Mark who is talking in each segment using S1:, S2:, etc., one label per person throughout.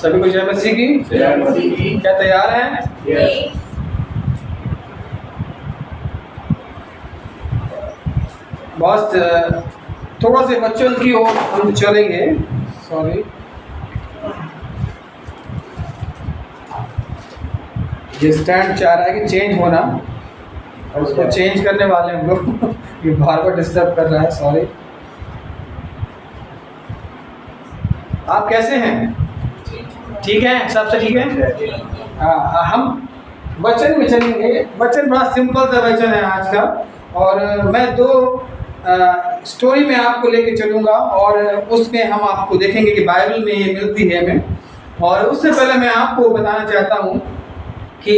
S1: सभी को जय मसीह की। क्या तैयार हैं? बस थोड़ा से बच्चों की ओर हम चलेंगे। सॉरी, ये स्टैंड चाह रहा है कि चेंज होना, और उसको चेंज करने वाले हम लोग ये बार बार डिस्टर्ब कर रहा है। सॉरी। आप कैसे हैं? ठीक है, सबसे ठीक है। हम वचन में चलेंगे। वचन बड़ा सिंपल सा वचन है आज का, और मैं दो स्टोरी में आपको लेके चलूँगा, और उसमें हम आपको देखेंगे कि बाइबल में ये मिलती है हमें। और उससे पहले मैं आपको बताना चाहता हूँ कि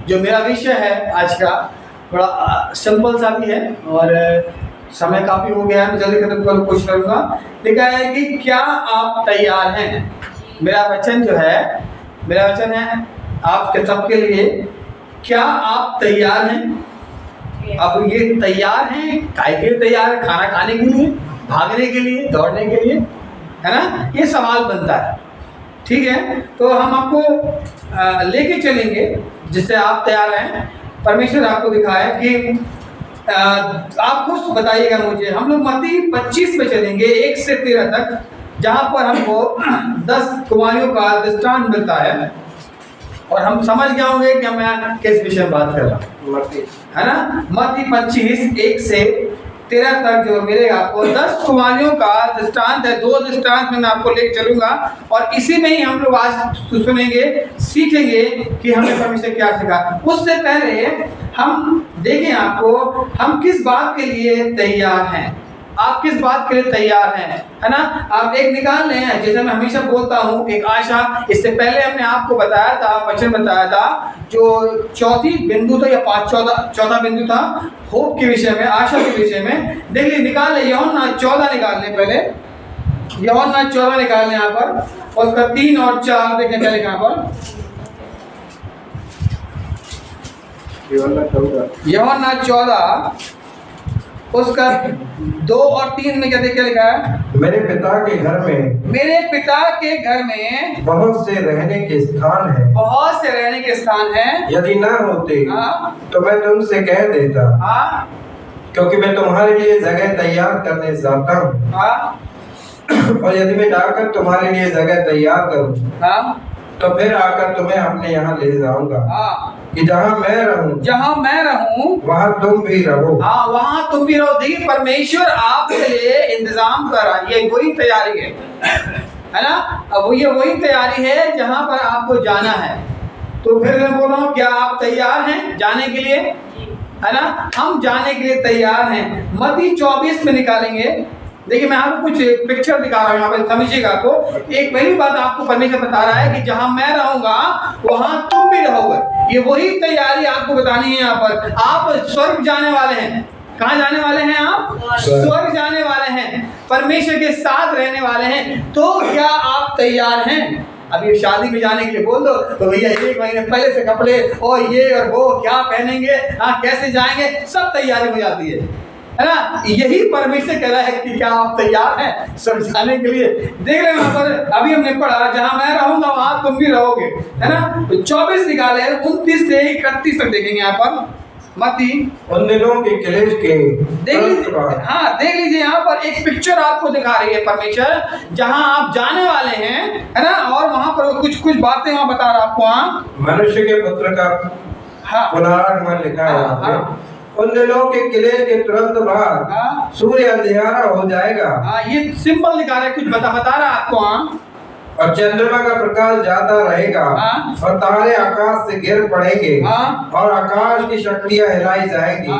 S1: जो मेरा विषय है आज का बड़ा सिंपल सा भी है, और समय काफ़ी हो गया है, मैं जल्दी खत्म करने की कोशिश करूँगा। लिखा है कि क्या आप तैयार हैं? मेरा वचन है आपके सबके लिए, क्या आप तैयार हैं? अब ये तैयार हैं, काय के लिए तैयार है? खाना खाने के लिए, भागने के लिए, दौड़ने के लिए, है ना? ये सवाल बनता है। ठीक है, तो हम आपको लेके चलेंगे जिससे आप तैयार हैं। परमेश्वर आपको दिखाया कि आप कुछ बताइएगा मुझे। हम लोग मत्ती 25 में चलेंगे 1 से 13 तक, जहाँ पर हमको 10 कुमारियों का दृष्टांत मिलता है, और हम समझ गए होंगे कि मैं किस विषय में बात कर रहा हूँ, है ना? मत्ती 25 1 से 13 तक जो मिलेगा आपको 10 कुमारियों का दृष्टांत है। 2 दृष्टांत में मैं आपको लेकर चलूंगा, और इसी में ही हम लोग आज सुनेंगे, सीखेंगे कि हमें परमेश्वर क्या सिखा। उससे पहले हम देखें आपको, हम किस बात के लिए तैयार हैं। आप किस बात के लिए तैयार हैं, है ना? आप एक निकाल लें, जैसे मैं हमेशा बोलता हूँ, एक आशा। इससे पहले हमने आपको बताया था, वचन बताया था, जो चौथी बिंदु था या चौथा बिंदु था, होप के विषय में, आशा के विषय में। देख लीजिए, निकाल ले, यूहन्ना 14 निकाल लें पहले। यूहन्ना 14 निकाल लें यहाँ पर, और उसका 3 और 4 देखें क्या लिखा यहाँ पर। यूहन्ना 14 उसका 2 और 3 में क्या लिखा है?
S2: मेरे पिता के घर में बहुत से रहने के स्थान हैं। यदि न होते तो मैं तुमसे कह देता, क्योंकि मैं तुम्हारे लिए जगह तैयार करने जाता हूँ। और यदि मैं जाकर तुम्हारे लिए जगह तैयार करूँ, तो फिर आकर तुम्हें अपने यहाँ ले जाऊंगा, कि जहाँ मैं रहूं वहाँ तुम भी रहो।
S1: वहाँ तुम भी रहो। देखिए, परमेश्वर आपके लिए इंतजाम कर रहा है। ये वही तैयारी है ना? अब ये वही तैयारी है जहाँ पर आपको जाना है। तो फिर मैं बोल रहा हूँ, क्या आप तैयार हैं जाने के लिए? है ना? हम जाने के लिए तैयार हैं। मत्ती 24 में निकालेंगे। देखिए, मैं आपको कुछ पिक्चर दिखा रहा हूँ यहाँ पर, समझिएगा। आपको एक पहली बात आपको परमेश्वर बता रहा है कि जहाँ मैं रहूंगा वहाँ तुम भी रहोगे। ये वही तैयारी आपको बतानी है यहाँ पर। आप स्वर्ग जाने वाले हैं। कहाँ जाने वाले हैं आप? स्वर्ग जाने वाले हैं, परमेश्वर के साथ रहने वाले हैं। तो क्या आप तैयार हैं? अभी शादी में जाने के लिए बोल दो तो भैया 1 महीने पहले से कपड़े और ये और वो, क्या पहनेंगे, कैसे जाएंगे, सब तैयारी हो जाती है ना? यही परमेश्वर कह रहा है कि क्या आप तैयार हैं समझाने के लिए? देख रहे हैं वहां पर, अभी हमने पढ़ा, जहां मैं रहूंगा वहां तुम भी रहोगे, है ना? तो 24 निकाले, 29 से 31 तक देखेंगे यहाँ पर। मत्ती
S2: उन दिनों के क्लेश के
S1: देख लीजिए यहाँ पर एक पिक्चर आपको दिखा रही है परमेश्वर, जहां आप जाने वाले हैं, है ना? और वहां पर कुछ बातें वहां बता रहा आपको।
S2: मनुष्य के पुत्र का पुनरागमन लिखा है। उन दिनों के क्लेश के तुरंत बाद सूर्य अंधियारा हो जाएगा।
S1: ये सिंपल दिखा रहा है, कुछ बता रहा है आपको।
S2: और चंद्रमा का प्रकाश जाता रहेगा, और तारे आकाश से गिर पड़ेंगे, और आकाश की शक्तियां हिलाई जाएंगी।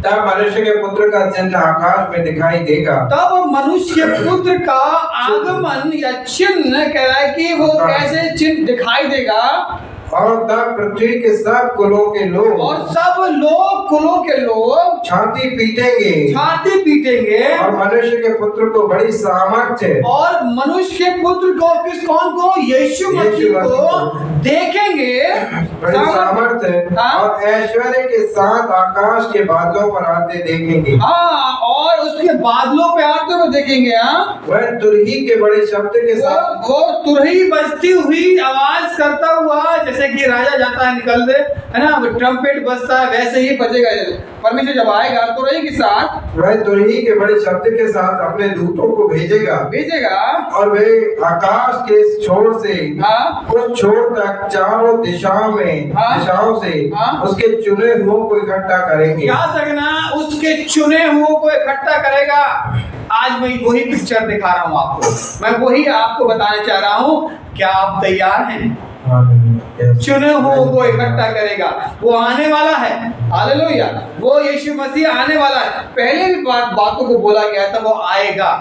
S2: तब मनुष्य के पुत्र का चिन्ह आकाश में दिखाई देगा।
S1: तब मनुष्य पुत्र का आगमन या चिन्ह कह रहा है कि वो कैसे चिन्ह दिखाई देगा,
S2: और तब पृथ्वी के सब कुलों के लोग,
S1: और सब लोग, कुलों के लोग
S2: छाती पीटेंगे और मनुष्य के पुत्र को बड़ी सामर्थ्य,
S1: और मनुष्य के पुत्र को, कौन को? यीशु मसीह को देखेंगे
S2: बड़ी सामर्थ्य और ऐश्वर्य के साथ आकाश के बादलों पर आते देखेंगे।
S1: हाँ, और उसके बादलों पे आते हुए देखेंगे। हाँ,
S2: वह तुरही के बड़े शब्द के साथ,
S1: वो तुरही बजती हुई आवाज करता हुआ, जैसे कि राजा जाता है निकल दे, है ना, ट्रम्पेट बजता है, वैसे ही बजेगा परमेश्वर जब आएगा तुरही के साथ।
S2: वह तुरही के बड़े शब्द के साथ अपने दूतों को भेजेगा और वे आकाश के इस छोर से उस छोर तक चारों दिशाओं से उसके चुने हुओं को इकट्ठा करेंगे।
S1: याद रखना, उसके चुने हुओं को इकट्ठा करेगा। आज मैं वही पिक्चर दिखा रहा हूँ आपको, मैं वही आपको बताना चाह रहा हूँ। क्या आप तैयार हैं? चुने हुओं को इकट्ठा करेगा। वो आने वाला है, हालेलुया। वो यीशु मसीह आने वाला है। पहले भी बातों को बोला गया था वो आएगा,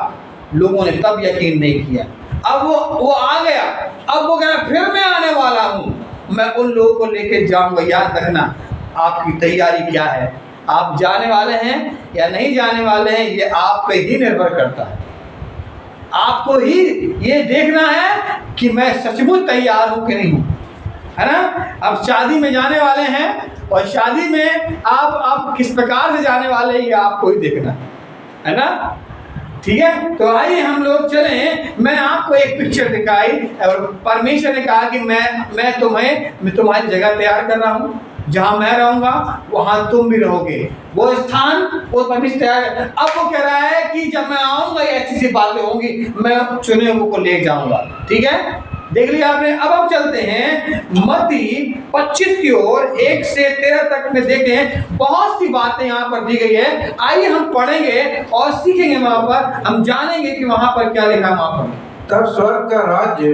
S1: लोगों ने तब यकीन नहीं किया। अब वो आ गया, अब वो कह रहा फिर मैं आने वाला हूँ, मैं उन लोगों को लेके जाऊंगा। याद रखना, आपकी तैयारी क्या है? आप जाने वाले हैं या नहीं जाने वाले हैं, ये आप पे ही निर्भर करता है। आपको ही ये देखना है कि मैं सचमुच तैयार हूं कि नहीं हूं, है ना। अब शादी में जाने वाले हैं और शादी में आप किस प्रकार से जाने वाले हैं, ये आपको ही देखना है ना। ठीक है, तो आइए हम लोग चलें। मैंने आपको एक पिक्चर दिखाई और परमेश्वर ने कहा कि मैं तुम्हारी जगह तैयार कर रहा हूँ। जहां मैं रहूंगा वहां तुम भी रहोगे। वो स्थान वो परमेश्वर तैयार है। अब वो कह रहा है कि जब मैं आऊंगा ऐसी सी बातें होंगी, मैं चुने हुए को ले जाऊंगा। ठीक है, देख लिया आपने। अब हम चलते हैं मत्ती 25 की ओर 1 से 13 तक में। देखें, बहुत सी बातें यहाँ पर दी गई है। आइए हम पढ़ेंगे और सीखेंगे, वहां पर हम जानेंगे कि वहां पर क्या लिखा है। वहां पर
S2: तब स्वर्ग का राज्य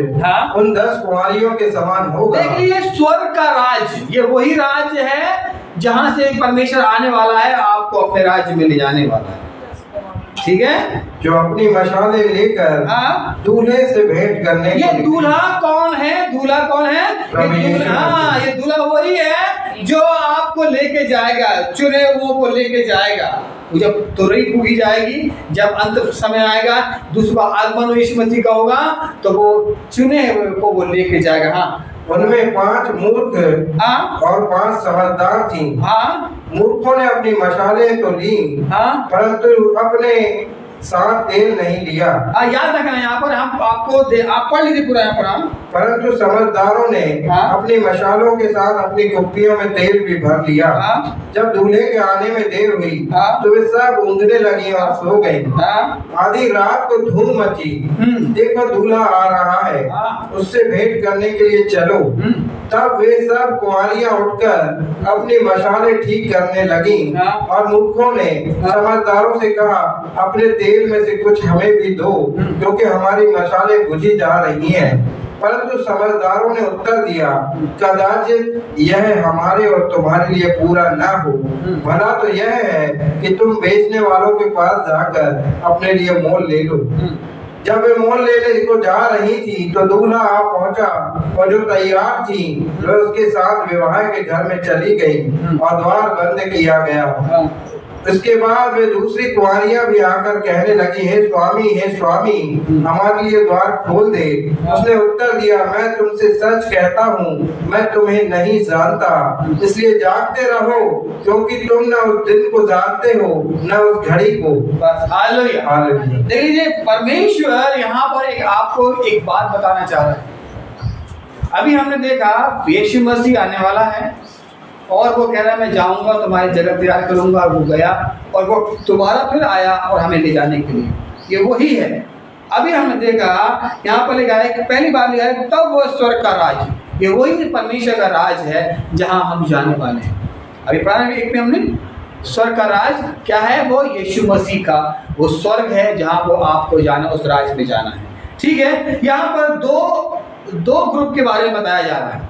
S2: उन 10 कुंवारियों के समान होगा।
S1: देखिए, स्वर्ग का राज्य, ये वही राज्य है जहां से परमेश्वर आने वाला है, आपको अपने राज्य में ले जाने वाला है। ठीक है,
S2: जो अपनी मशाले लेकर दूल्हे से भेंट करने।
S1: ये दूल्हा कौन है? दूल्हा कौन है? ये दूल्हा वही है जो आपको लेके जाएगा, चुने हुओं को लेके जाएगा। जब तुरही फूकी जाएगी, जब अंत समय आएगा, दूसरा आगमन यीशु मसीह का होगा, तो वो चुने हुए को वो लेके जाएगा। हाँ,
S2: उनमें 5 मूर्ख और 5 समझदार थी। मूर्खों ने अपनी मशाले तो ली, परंतु अपने साथ तेल नहीं लिया।
S1: याद रखना, यहाँ पर हम आपको आप पढ़ लीजिए पूरा यहाँ पर। हम
S2: परंतु समझदारों ने अपनी मशालों के साथ अपनी कुप्पियों में तेल भी भर लिया। जब दूल्हे के आने में देर हुई तो वे सब ऊँघने लगी और सो गई। आधी रात को धूम मची, देखो दूल्हा आ रहा है, उससे भेंट करने के लिए चलो। तब वे सब कुंवारियां उठकर अपनी मशाले ठीक करने लगी और मूर्खों ने समझदारों से कहा, अपने तेल में से कुछ हमें भी दो, क्योंकि हमारी मशाले बुझी जा रही हैं। परंतु समझदारों ने उत्तर दिया, कदाचित यह हमारे और तुम्हारे लिए पूरा न हो। भला तो यह है कि तुम बेचने वालों के पास जाकर अपने लिए मोल ले लो। जब वे मोल लेने को जा रही थी तो दूल्हा आ पहुंचा और जो तैयार थी वह उसके साथ विवाह के घर में चली गई और द्वार बंद किया गया। इसके बाद वे दूसरी कुंवारियां भी आकर कहने लगी, हे स्वामी, हमारे लिए द्वार खोल दे। उसने उत्तर दिया, मैं तुमसे सच कहता हूँ, मैं तुम्हें नहीं जानता। इसलिए जागते रहो, क्योंकि तुम न उस दिन को जानते हो न उस घड़ी को। बस, हालेलुया। देखिए, परमेश्वर यहाँ पर आपको एक बात बताना चाह रहा है। अभी हमने देखा यीशु मसीह आने वाला है और वो कह रहा है मैं जाऊंगा, तुम्हारी जगह तैयार करूंगा। वो गया और वो दोबारा फिर आया और हमें ले जाने के लिए। ये वही है। अभी हमने देखा यहाँ पर लिखा है कि पहली बार लिखा है तब वो स्वर्ग का राज, ये वही परमेश्वर का राज है जहां हम जाने वाले हैं। अभी पुराने एक में हमने स्वर्ग का राज क्या है, वो यीशु मसीह का वो स्वर्ग है जहां वो आपको जाना, उस राज में जाना है। ठीक है, यहाँ पर दो ग्रुप के बारे में बताया जा रहा है।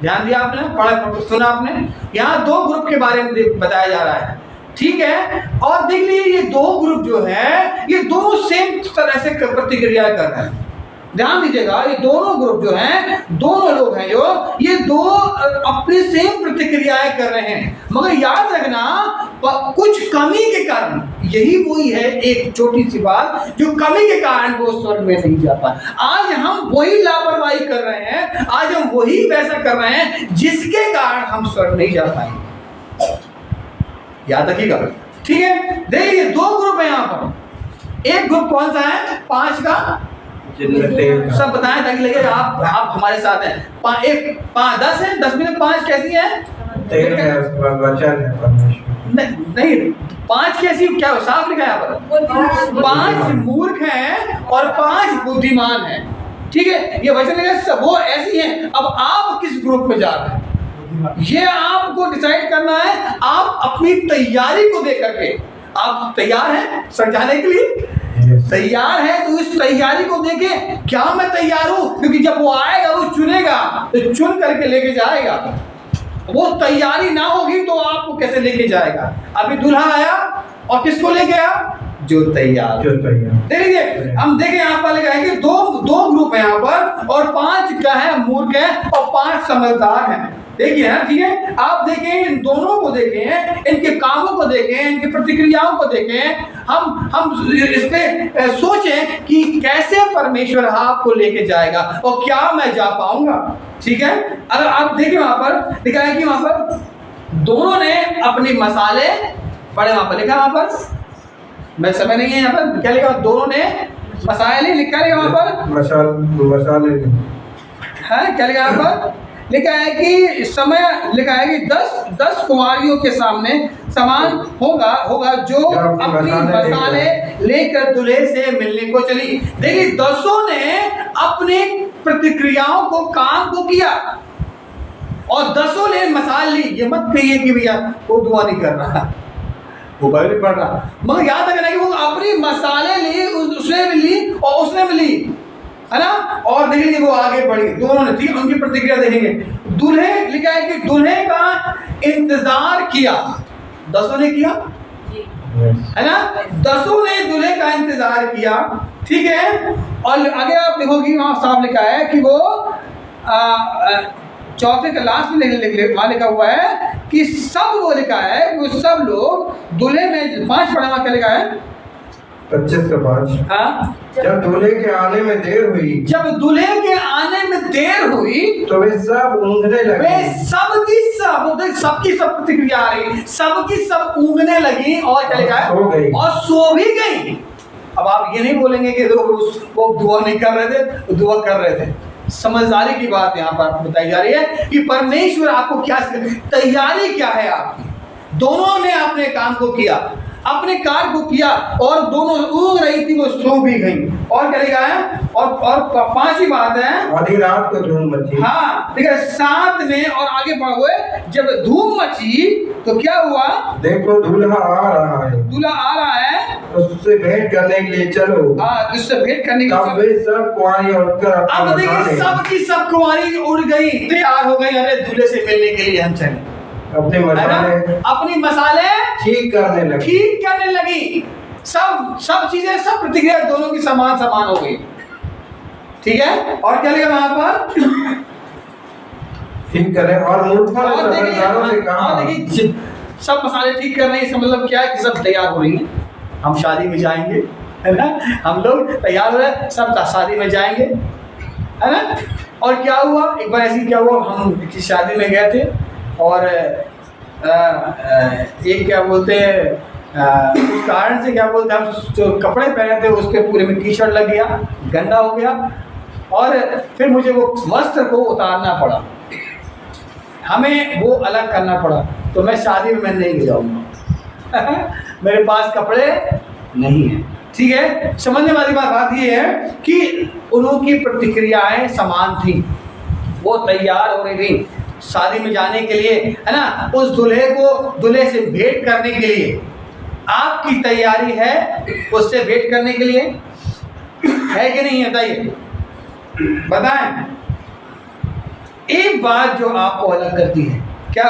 S2: ध्यान दिया आपने, पढ़ा सुना आपने। यहाँ 2 ग्रुप के बारे में बताया जा रहा है। ठीक है, और देख लीजिए ये 2 ग्रुप जो है ये 2 सेम तरह से प्रतिक्रिया कर रहे हैं।
S1: ध्यान दीजिएगा, ये दोनों ग्रुप जो हैं, दोनों लोग हैं जो ये दो अपनी सेम प्रतिक्रियाएं कर रहे हैं, मगर याद रखना कुछ कमी के कारण, यही वही है एक छोटी सी बात जो कमी के कारण वो स्वर्ग में नहीं जा पाए। आज हम वही लापरवाही कर रहे हैं, आज हम वही वैसा कर रहे हैं जिसके कारण हम स्वर्ग नहीं जा पाएंगे। याद रखिएगा, ठीक है। देखिए दो ग्रुप है यहाँ पर, एक ग्रुप कौन सा है? 5 का, सब बताएं ताकि लगे आप हमारे साथ हैं। 10 है, 10 में 5 कैसी है? नहीं 5 कैसी, क्या साफ लिखा है यहाँ पर? 5 मूर्ख हैं और 5 बुद्धिमान हैं, ठीक है। ये वचन लिखा वो ऐसी हैं। अब आप किस ग्रुप में जा रहे हैं ये आपको डिसाइड करना है, आप अपनी तैयारी को देख करके। आप तैयार हैं समझाने के लिए? तैयार है तो इस तैयारी को देखें, क्या मैं तैयार हूं? क्योंकि जब वो आएगा वो चुनेगा, तो चुन करके लेके जाएगा। वो तैयारी ना होगी तो आपको कैसे लेके जाएगा? अभी दूल्हा आया और किसको लेके आया? जो तैयार। देखिए हम देखें यहाँ पर लिखा है कि दो ग्रुप है यहाँ पर, और 5 का है मूर्ख है और 5 समझदार हैं। देखिए ना, ठीक है। आप देखें, इन दोनों को देखें, इनके कामों को देखें, इनकी प्रतिक्रियाओं को देखें। हम इस पे सोचें कि कैसे परमेश्वर आपको लेके जाएगा और क्या मैं जा पाऊंगा, ठीक है। अगर आप देखें वहां पर लिखा है कि वहां पर दोनों ने अपनी मसाले पढ़े, वहां पर लिखा, वहां पर मैं समय नहीं है यहाँ पर, क्या लिखा? दोनों ने मसाले लिखा है वहां पर,
S2: मसाले
S1: है क्या लिखा यहाँ पर? लिखा है कि समय, लिखा है कि 10 कुंवारियों के सामने समान होगा जो अपनी मसाले लेकर दूल्हे से मिलने को चली। देखिए 10 ने अपनी प्रतिक्रियाओं को, काम को किया, और 10 ने मसाल ली। ये मत कहिए कि भैया वो दुआ नहीं कर रहा, वो बाइबल पढ़ रहा, मगर याद रखना कि वो अपनी मसाले ली, उसने भी ली और उसने भी ली, है ना। और देखेंगे वो आगे बढ़ी, दोनों ने, ठीक है, उनकी प्रतिक्रिया देखेंगे। दूल्हे, लिखा है कि दूल्हे का इंतजार किया, 10 ने किया, है ना। 10 ने दूल्हे का इंतजार किया, ठीक है। और आगे आप देखोगे वहां साफ लिखा है कि वो चौथे के लास्ट में वहां लिखा हुआ है कि सब, वो लिखा है कि वो सब लोग दूल्हे में 5 पढ़ा, क्या लिखा है?
S2: 25 का 5।
S1: हाँ,
S2: जब दूल्हे के आने में देर हुई,
S1: जब दूल्हे के आने में देर हुई
S2: तो वे सब ऊँघने लगे।
S1: वे सबकी सब प्रतिक्रिया आ रही, सबकी सब ऊँघने लगी और क्या लिखा है?
S2: सो गई,
S1: और सो भी गई। अब आप ये नहीं बोलेंगे कि वो दुआ नहीं कर रहे थे, वो दुआ कर रहे थे। समझदारी की बात यहाँ पर बताई जा रही है कि परमेश्वर आपको क्या, तैयारी क्या है आपकी। दोनों ने अपने काम को किया, अपने कार्य को किया, और दोनों ऊँघ रही थी, वो सो भी गई। और क्या लिखा है? और 5वीं बात है,
S2: आधी रात को धूम मची।
S1: हाँ, ठीक है। 7 में और आगे बढ़ हुए, जब धूम मची तो क्या हुआ? देखो
S2: दूल्हा आ रहा है,
S1: दूल्हा आ रहा है,
S2: उससे भेंट करने के लिए चलो।
S1: हाँ, उससे भेंट करने के लिए
S2: वे सब कुंवारी उठकर,
S1: अब देखिए सबकी सब कुंवारी उड़ गई, तैयार हो गई, अरे दूल्हे से मिलने के लिए हम चले, अपनी मसाले ठीक करने लगी। सब चीजें, सब प्रतिक्रिया दोनों की समान हो गई, ठीक है। और क्या लिखा वहां पर?
S2: ठीक करें। और मूर्खों ने समझदारों से कहा,
S1: देखिए सब मसाले ठीक कर रहे हैं, इसका मतलब क्या है कि सब तैयार हो रही हैं, हम शादी में जाएंगे, है ना। हम लोग तैयार हो रहे हैं, सब शादी में जाएंगे, है ना। और क्या हुआ, एक बार ऐसी क्या हुआ, हम किसी शादी में गए थे, और एक क्या बोलते हैं, उस कारण से क्या बोलते हैं, हम जो कपड़े पहने थे उसके पूरे में कीचड़ लग गया, गंदा हो गया, और फिर मुझे वो वस्त्र को उतारना पड़ा, हमें वो अलग करना पड़ा। तो मैं शादी में नहीं जाऊंगा मेरे पास कपड़े नहीं है, ठीक है। समझने वाली बात ये है कि उनकी प्रतिक्रियाएं समान थी, वो तैयार हो रही थी शादी में जाने के लिए, है ना। उस दूल्हे से भेंट करने के लिए आपकी तैयारी है, उससे भेंट करने के लिए है कि नहीं है? बताइए, बताएं। एक बात जो आपको अलग करती है, क्या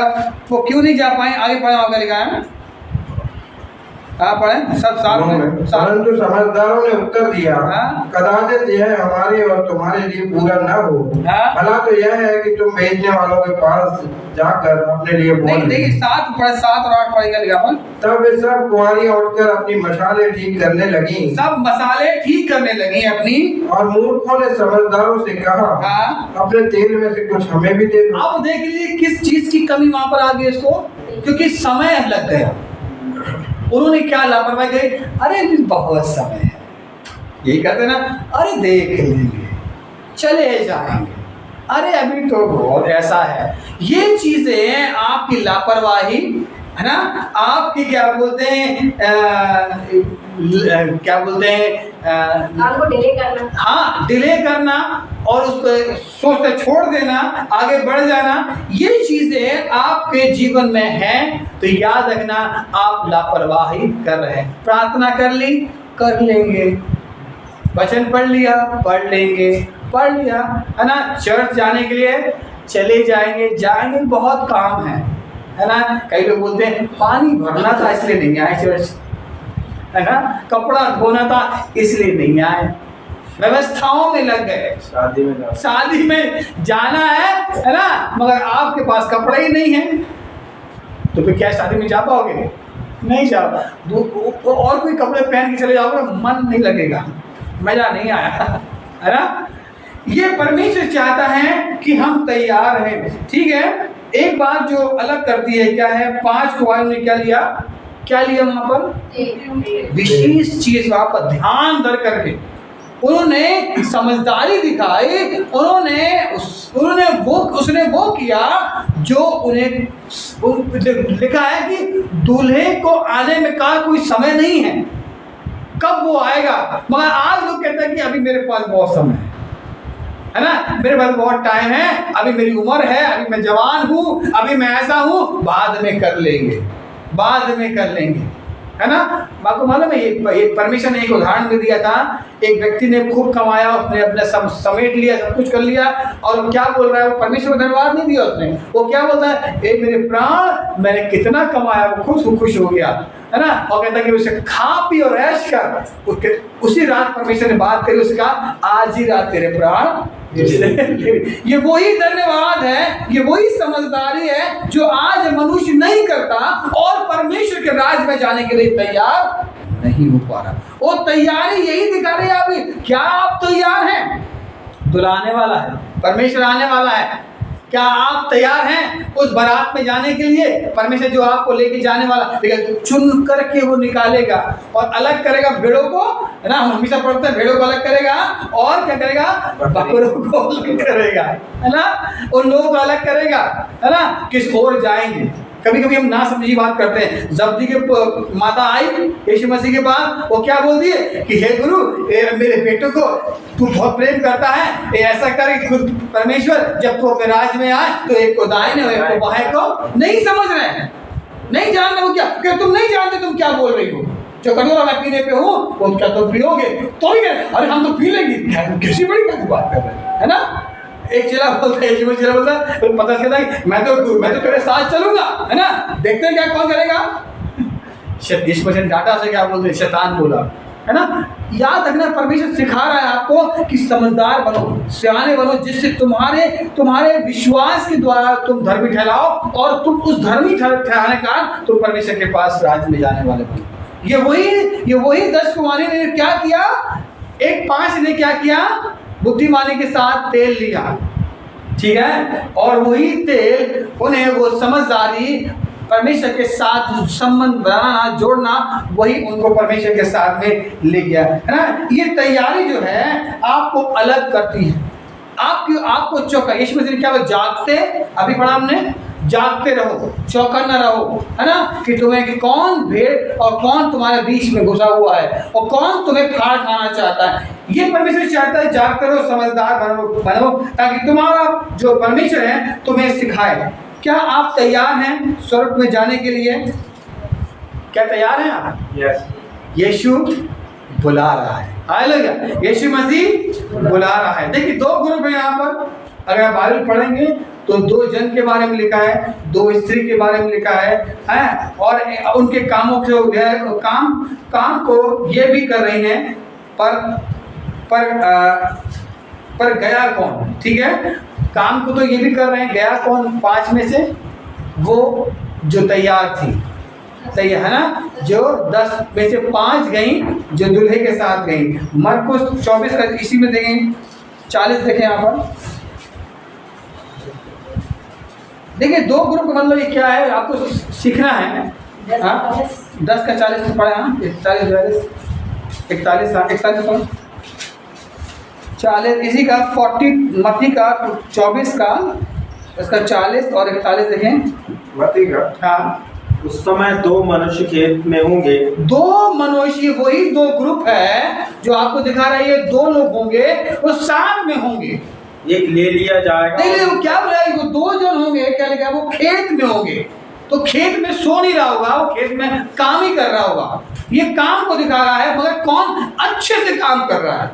S1: वो क्यों नहीं जा पाए? आगे पढ़ा होगा, लिखा है हाँ पढ़ें सब साथ में।
S2: परंतु समझदारों ने उत्तर दिया, कदाचित यह हमारे और तुम्हारे लिए पूरा न हो। भला तो यह है कि तुम भेजने वालों के पास जाकर अपने लिए बोल।
S1: देखिए 7 और 8 पढ़ेगा लिखा।
S2: तब वे सब कुंवारियां उठकर अपनी मशालें ठीक करने लगी।
S1: सब मसाले ठीक करने लगी अपनी। और
S2: मूर्खों ने समझदारों से कहा, अपने तेल में से कुछ हमें भी दे दो।
S1: अब देख लीजिए किस चीज की कमी वहां पर आ गई इसको, क्योंकि समय लग गया। उन्होंने क्या लापरवाही कही, अरे बहुत समय है, यही कहते ना, अरे देख लेंगे, चले जाएंगे, अरे अभी तो बहुत ऐसा है। ये चीजें आपकी लापरवाही है ना, आपकी क्या बोलते हैं
S3: काम को डिले करना।
S1: हाँ, डिले करना और उसको सोचते छोड़ देना, आगे बढ़ जाना, ये चीजें आपके जीवन में हैं तो याद रखना आप लापरवाही कर रहे हैं। प्रार्थना कर ली, कर लेंगे, वचन पढ़ लिया, पढ़ लेंगे, पढ़ लिया, है ना, चर्च जाने के लिए चले जाएंगे, बहुत काम है ना। कई लोग बोलते हैं पानी भरना था इसलिए नहीं आए चर्च, है ना, कपड़ा धोना था इसलिए नहीं आए, व्यवस्थाओं में लग गए, शादी में जाना है ना, मगर आपके पास कपड़े ही नहीं है तो फिर क्या शादी में जा पाओगे? नहीं जाओ। और कोई कपड़े पहन के चले जाओगे, मन नहीं लगेगा, मजा नहीं आया, है ना। ये परमेश्वर चाहता है कि हम तैयार हैं, ठीक है। एक बात जो अलग करती है क्या है, 5 कुंवारों ने क्या लिया वहां पर, विशेष चीज वहां पर ध्यान धर करके उन्होंने समझदारी दिखाई, उसने वो किया जो उन्हें लिखा है कि दूल्हे को आने में का कोई समय नहीं है, कब वो आएगा। मगर आज लोग कहते हैं कि अभी मेरे पास बहुत समय है ना, मेरे पास बहुत टाइम है, अभी मेरी उम्र है, अभी मैं जवान हूँ, अभी मैं ऐसा हूँ, बाद में कर लेंगे, है ना। आपको मालूम है ये परमेश्वर ने एक उदाहरण भी दिया था, एक व्यक्ति ने खूब कमाया, उसने अपने सब समेट लिया, सब कुछ कर लिया, और क्या बोल रहा है वो, परमेश्वर को धन्यवाद नहीं दिया उसने, वो क्या बोलता है, ए मेरे प्राण, मैंने कितना कमाया, वो खुश हो गया, है ना, और कहता कि उसे खा पी और ऐश कर। उसी रात परमेश्वर ने बात करी, उसका आज ही रात तेरे प्राण। ये वही धन्यवाद है, ये वही समझदारी है जो आज मनुष्य नहीं करता और परमेश्वर के राज में जाने के लिए तैयार नहीं हो पा रहा। वो तैयारी यही दिखा रही है अभी, क्या आप तैयार हैं? दुल्हा आने वाला है, परमेश्वर आने वाला है, क्या आप तैयार हैं उस बारात में जाने के लिए? परमेश्वर जो आपको लेके जाने वाला, चुन करके वो निकालेगा और अलग करेगा भेड़ों को, है ना, हम हमेशा पढ़ते हैं भेड़ों को अलग करेगा और क्या करेगा, बकरों को अलग करेगा, है ना, उन लोगों को अलग करेगा, है ना, किस ओर जाएंगे। कभी कभी हम ना समझी बात करते हैं। जब्दी के माता आई यीशु मसीह के पास, वो क्या बोल दिए कि हे गुरु, मेरे बेटों को तू बहुत प्रेम करता है, ऐसा कर खुद परमेश्वर जब तू अपने राज में आए तो एक को दाहिने और एक को बाएं को। नहीं समझ रहे हैं, नहीं जान रहे हो क्या, क्योंकि तुम नहीं जानते तुम क्या बोल रही हो। जो कटोरा मैं पीने पे हूँ वो क्या तुम पियोगे? तो ही अरे हम तो पी लेंगे, किसी बड़ी बात कर रहे हैं, है ना। एक चेला बोलता है, चेला बोलता है, पता चलता है मैं तो तेरे साथ चलूंगा, है ना, देखते हैं क्या कौन करेगा। 30% डाटा से क्या बोलते हैं, शैतान बोला, है ना। याद रखना परमेश्वर सिखा रहा है आपको कि समझदार बनो, सियाने बनो, जिससे तुम्हारे विश्वास के द्वारा तुम धर्मी ठहराओ और तुम उस धर्मी ठहराने का तुम परमेश्वर के पास राज में जाने वाले बनो। ये वही 10 कुंवारी ने क्या किया, एक 5 ने क्या किया, बुद्धिमानी के साथ तेल लिया, ठीक है, और वही तेल उन्हें वो समझदारी परमेश्वर के साथ संबंध बनाना, जोड़ना, वही उनको परमेश्वर के साथ में ले गया, है ना। ये तैयारी जो है आपको अलग करती है, आपको चौका। यीशु मसीह ने क्या बोला, जागते, अभी पढ़ा हमने, जागते रहो, चौकन्ना रहो, है ना, कि तुम्हें कौन भेड़ और कौन तुम्हारे बीच में घुसा हुआ है और कौन तुम्हें फाड़ खाना चाहता है। ये परमेश्वर चाहता है जागते रहो, समझदार बनो, ताकि तुम्हारा जो परमेश्वर है तुम्हें सिखाए। क्या आप तैयार हैं स्वर्ग में जाने के लिए? क्या तैयार हैं आप?
S2: यस।
S1: यीशु बुला रहा है, हालेलुया, यीशु मसीह बुला रहा है। देखिए 2 ग्रुप है यहाँ पर, अगर आप बाइबल पढ़ेंगे तो 2 जन के बारे में लिखा है, 2 स्त्री के बारे में लिखा है, और उनके कामों के काम को ये भी कर रही हैं, पर गया कौन? ठीक है, काम को तो ये भी कर रहे हैं, गया कौन 5 में से? वो जो तैयार थी, सही है ना, जो 10 में से 5 गई जो दूल्हे के साथ गई। मरकुस 24 का इसी में देखें, 40 देखें यहाँ पर। देखिए 2 ग्रुप का मतलब ये क्या है, आपको सीखना है। 10 का 40 पढ़े, 41 इसी का 40 मत्ती का 24 का इसका 40 और 41 देखें
S2: मत्ती का।
S1: हाँ,
S4: उस समय 2 मनुष्य खेत में होंगे।
S1: 2 मनुष्य, वही 2 ग्रुप है जो आपको दिखा रहा है, ये 2 लोग होंगे, वो साथ में होंगे।
S4: एक ले लिया जाएगा।
S1: नहीं, वो क्या बोला है, वो 2 जन होंगे, क्या लिखा है, वो खेत में होंगे। तो खेत में सो नहीं रहा होगा, वो खेत में काम ही कर रहा होगा। ये काम को दिखा रहा है, मगर कौन अच्छे से काम कर रहा है,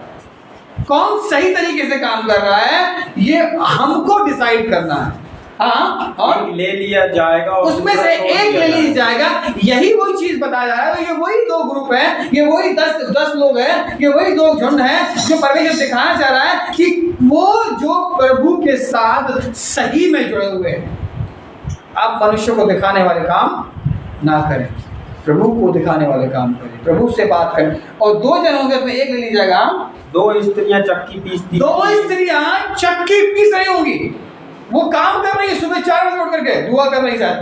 S1: कौन सही तरीके से काम कर रहा है, ये हमको डिसाइड करना है। हाँ, और
S4: ले लिया जाएगा,
S1: उसमें से एक ले लिया जाएगा। यही वही चीज बताया जा रहा है। ये वही 2 ग्रुप है, ये वही 10 लोग हैं, ये वही 2 झुंड हैं जो परमेश्वर दिखाना चाह रहा है कि वो जो प्रभु के साथ सही में जुड़े हुए हैं। आप मनुष्य को दिखाने वाले काम ना करें, प्रभु को दिखाने वाले काम करें, प्रभु से बात करें। और 2 जन होंगे, उसमें एक ले लिया जाएगा।
S4: 2 स्त्रियां चक्की पीसती,
S1: 2 स्त्रियां चक्की पीस रही होंगी, वो काम कर रही है, सुबह 4 बजे उठ करके दुआ कर रही शायद,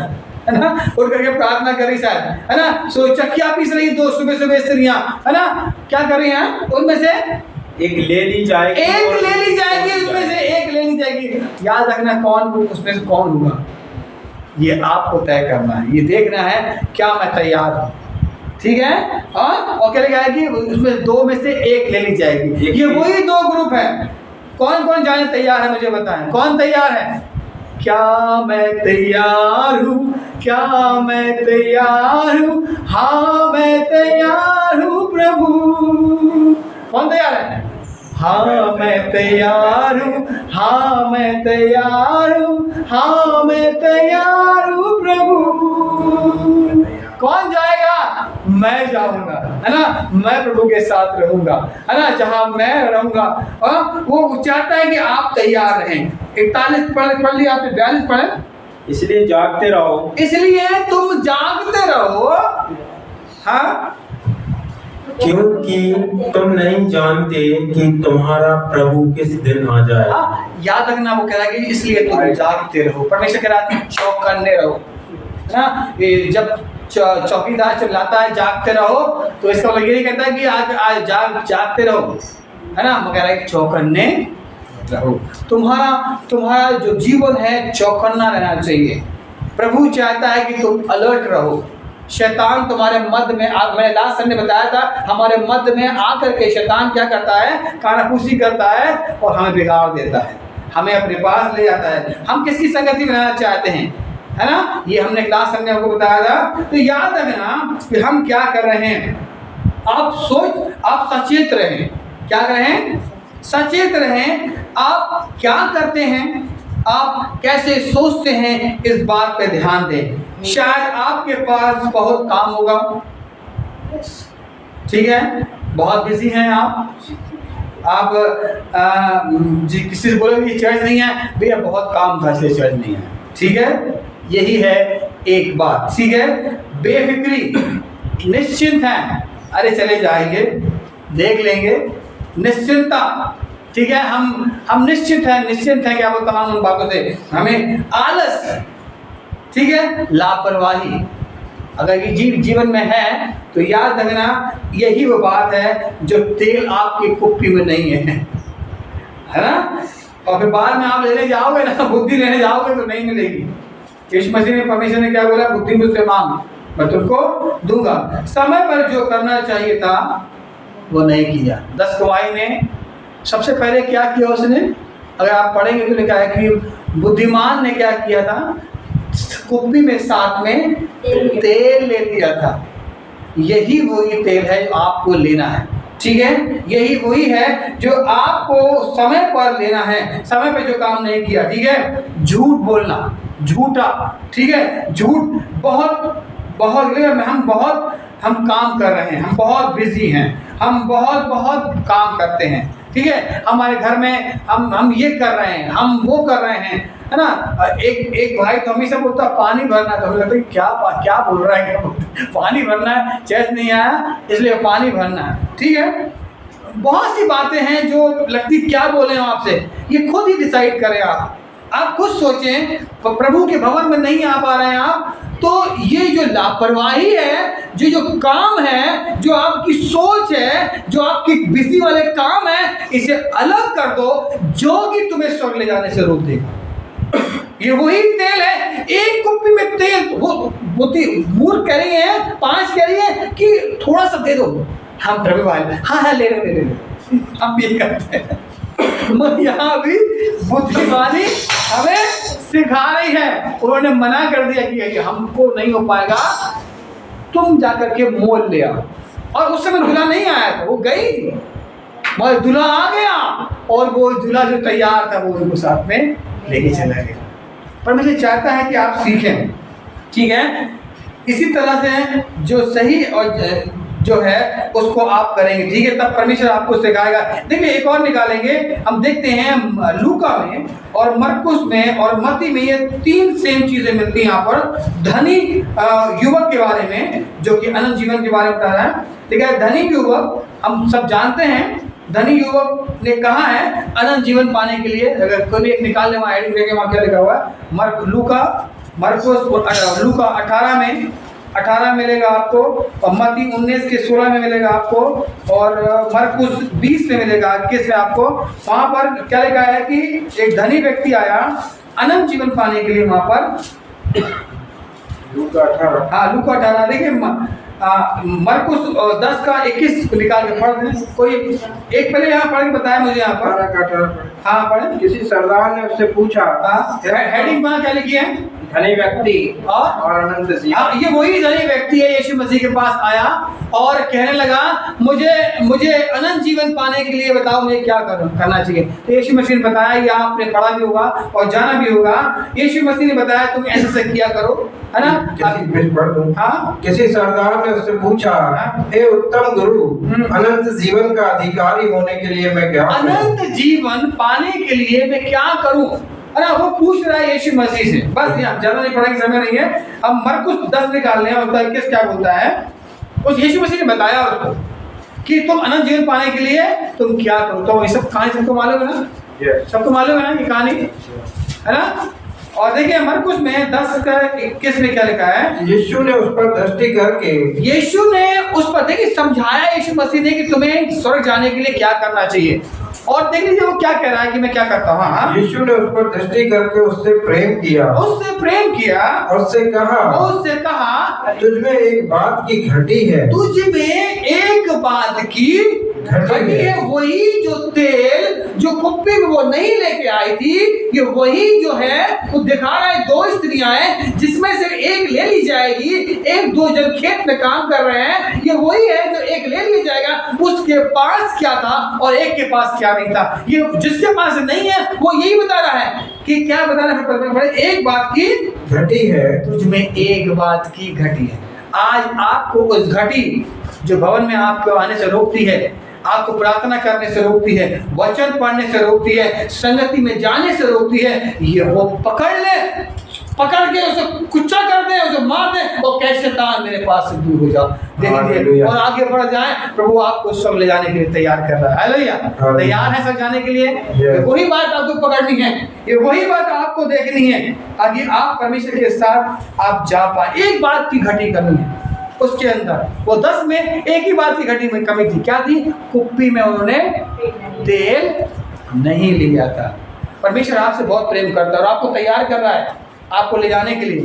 S1: है ना, उठ करके प्रार्थना कर रही शायद, है ना। सो चक्कियां पीस रही 2 सुबह स्त्रियां, है ना, क्या कर रही हैं? उनमें से
S4: एक ले ली जाएगी,
S1: एक ले ली जाएगी, उसमें से एक ले ली जाएगी। याद रखना कौन उसमें से कौन होगा, ये आपको तय करना है, ये देखना है क्या मैं तैयार हूँ, ठीक है। और क्या लिखा है कि उसमें 2 में से एक ले ली जाएगी। ये वही 2 ग्रुप है। कौन कौन जाने तैयार है, मुझे बताएं, कौन तैयार है? क्या मैं तैयार हूँ, क्या मैं तैयार हूँ, हाँ मैं तैयार हूँ प्रभु। कौन तैयार है? हाँ मैं तैयार हूँ, हाँ मैं तैयार हूँ, हाँ मैं तैयार हूँ प्रभु। कौन जाएगा? मैं जाऊंगा, है ना, मैं प्रभु के साथ रहूंगा, है ना, जहां मैं रहूंगा। और वो चाहता है कि आप तैयार रहें। 41 पढ़ लिया आपने, 42 पढ़े।
S4: इसलिए जागते रहो,
S1: इसलिए तुम जागते रहो, हाँ,
S4: क्योंकि तुम नहीं जानते कि तुम्हारा प्रभु किस दिन आ जाए।
S1: याद रखना, वो कह रहा है कि इसलिए तुम जागते रहो। परमेश्वर कह रहा है चौकन्ने रहो, है ना। जब चौकीदार चिल्लाता है जागते रहो, तो इसका मतलब ये नहीं कहता है कि आज जागते रहो, है ना, मगर एक चौकन्ने रहो। तुम्हारा जो जीवन है चौकन्ना रहना चाहिए। प्रभु चाहता है कि तुम अलर्ट रहो। शैतान तुम्हारे मध्य में, मैंने लास्ट संडे बताया था, हमारे मध्य में आकर के शैतान क्या करता है, कानाफूसी करता है और हमें बिगाड़ देता है, हमें अपने पास ले जाता है। हम किसकी संगति बनाना चाहते हैं, है ना, ये हमने क्लास करने आपको बताया था। तो याद रखना कि हम क्या कर रहे हैं। आप सचेत रहें। क्या कर रहे हैं? सचेत रहें। आप क्या करते हैं, आप कैसे सोचते हैं, इस बात पे ध्यान दें। शायद आपके पास बहुत काम होगा, ठीक है, बहुत बिजी हैं आप जी किसी से बोलोगे चर्च नहीं है, भैया बहुत काम था इसलिए चर्च नहीं है, ठीक है। यही है एक बात, ठीक है। बेफिक्री, निश्चिंत है, अरे चले जाएंगे, देख लेंगे, निश्चिंता, ठीक है। हम निश्चित हैं क्या वो तमाम उन बातों से। हमें आलस, ठीक है, लापरवाही अगर ये जीवन में है तो याद रखना यही वो बात है जो तेल आपकी कुप्पी में नहीं है ना। और फिर बाद में आप लेने जाओगे ना, बुद्धि लेने जाओगे तो नहीं मिलेगी। यीशु मसीह ने, परमेश्वर ने क्या बोला, बुद्धि मुझसे मांग, मैं तुमको दूंगा। समय पर जो करना चाहिए था वो नहीं किया। 10 गवाही ने सबसे पहले क्या किया उसने, अगर आप पढ़ेंगे तो लिखा है कि बुद्धिमान ने क्या किया था, कुप्पी में साथ में तेल ले लिया था। यही वही तेल है जो आपको लेना है, ठीक है, यही वही है जो आपको समय पर लेना है, समय पे जो काम नहीं किया। ठीक है, झूठ बोलना, झूठा, ठीक है, झूठ बहुत बहुत हम काम कर रहे हैं, हम बहुत बिजी हैं, हम बहुत काम करते हैं। ठीक है, हमारे घर में हम ये कर रहे हैं, हम वो कर रहे हैं, है ना। एक भाई तो हमेशा बोलता पानी भरना, तो हमें लगता है क्या बोल रहा है, पानी भरना है, चैस नहीं आया इसलिए पानी भरना है। ठीक है, बहुत सी बातें हैं जो लगती क्या बोले हम आपसे, ये खुद ही डिसाइड करें आप खुद सोचें। प्रभु के भवन में नहीं आ पा रहे हैं आप, तो ये जो लापरवाही है, जो काम है, जो आपकी सोच है, जो आपकी बिजी वाले काम है, इसे अलग कर दो, जो कि तुम्हें स्वर्ग ले जाने से रोक देगा। ये वही तेल है, एक कुप्पी में तेल, वो मूर्ख कह रही है, 5 कह रही है कि थोड़ा सा दे दो, हम प्रभु भाई हाँ ले ले हम ये करते हैं। यहाँ भी बुद्धिमानी हमें सिखा रही है। उन्होंने मना कर दिया कि हमको नहीं हो पाएगा, तुम जाकर के मोल ले आओ। और उस समय दूल्हा नहीं आया था, वो गई थी, मगर दूल्हा आ गया, और वो दूल्हा जो तैयार था वो उनको साथ में लेके चला गया। पर मुझे चाहता है कि आप सीखें, ठीक है, इसी तरह से जो सही और जो है उसको आप करेंगे। ठीक है, तब परमेश्वर आपको सिखाएगा। देखिए एक और निकालेंगे, हम देखते हैं लूका में और मरकुस में और मत्ती में, ये 3 सेम चीजें मिलती हैं यहाँ पर। धनी युवक के बारे में, जो कि अनंत जीवन के बारे में बता रहा है। ठीक है, धनी युवक हम सब जानते हैं, धनी युवक ने कहा है अनंत जीवन पाने के लिए, अगर कोई भी एक निकाल ले, वहाँ एडिट करके वहाँ क्या लिखा हुआ है, लूका 18 मिलेगा आपको, और मत्ती 19 के 16 में मिलेगा आपको, और मरकुस 20 में मिलेगा 21 में आपको। वहाँ पर क्या लिखा है कि एक धनी व्यक्ति आया अनंत जीवन पाने के लिए। वहाँ पर लूका 18 देखिए, मरकुस 10 का 21 निकाल के पढ़ दें। कोई एक पहले यहाँ पढ़ के बताया मुझे यहाँ पर। हाँ पढ़े।
S2: किसी सरदार ने उससे पूछा,
S1: हेडिंग वहाँ क्या लिखी है,
S2: धनी व्यक्ति और अनंत जीवन।
S1: ये वही धनी व्यक्ति है, यीशु मसीह के पास आया और कहने लगा मुझे अनंत जीवन पाने के लिए बताओ, मुझे क्या करना चाहिए। तो यीशु मसीह ने बताया, ये आपने पढ़ा भी होगा और जाना भी होगा। यीशु मसीह ने बताया तुम ऐसे किया करो, है ना।
S2: किसी सरदार ने उससे पूछा, हे उत्तम गुरु, अनंत जीवन का अधिकारी होने के लिए मैं क्या करूं? अनंत
S1: जीवन पाने के लिए मैं क्या करूं, है ना। वो पूछ रहा है यीशु मसीह से। बस यहाँ ज्यादा नहीं पढ़ाने समय नहीं है, हम मरकुस 10 निकाल लें और 21 क्या बोलता है। उस यीशु मसीह ने बताया उसको कि तुम अनंत जीवन पाने के लिए तुम क्या करो। तो ये सब कहानी सबको मालूम है ना, सबको मालूम है ना ये कहानी, है ना। और देखिए मरकुस में 10 का 21 में क्या लिखा है,
S2: यीशु ने उस पर दृष्टि करके,
S1: यीशु ने उस पर देखिए समझाया यीशु मसीह ने कि तुम्हें स्वर्ग जाने के लिए क्या करना चाहिए। और देख लीजिए वो क्या कह रहा है कि मैं क्या करता हूँ। हाँ,
S2: यीशु ने उस पर दृष्टि करके उससे प्रेम किया और उससे कहा तुझ में एक बात की घटी है,
S1: तुझ में एक बात की घटी है। वही जो तेल जो कुप्पी में वो नहीं लेके आई थी, ये वही जो है वो दिखा रहा है 2 स्त्रियां हैं जिसमें से एक ले ली जाएगी। 1-2 जन खेत में काम कर रहे हैं, ये वही है जो एक ले लिया जाएगा। उसके पास क्या था और एक के पास क्या नहीं था। ये जिसके पास नहीं है वो यही बता रहा है कि क्या बता रहा है, एक बात की
S2: घटी है,
S1: तुझ में एक बात की घटी है। आज आपको उस घटी जो भवन में आपको आने से रोकती है, आपको प्रार्थना करने से रोकती है, वचन पढ़ने से रोकती है, संगति में जाने से रोकती है, ये वो पकड़ ले, पकड़ के उसे कुच्चा कर दे, उसे मार दे, और कैसे शैतान मेरे पास से दूर हो जाओ। देखिए और आगे बढ़ जाए, प्रभु आपको सब ले जाने के लिए तैयार कर रहा है। हालेलुया, तैयार है सब जाने के लिए। वही बात आपको पकड़नी है, ये वही बात आपको देखनी है, ताकि आप परमेश्वर के साथ आप जा पाए। एक बात की घटी करनी है उसके अंदर। वो 10 में एक ही बात की घटी में कमी थी, क्या थी, कुप्पी में उन्होंने तेल नहीं लिया था। परमेश्वर आपसे बहुत प्रेम करता है और आपको तैयार कर रहा है आपको ले जाने के लिए,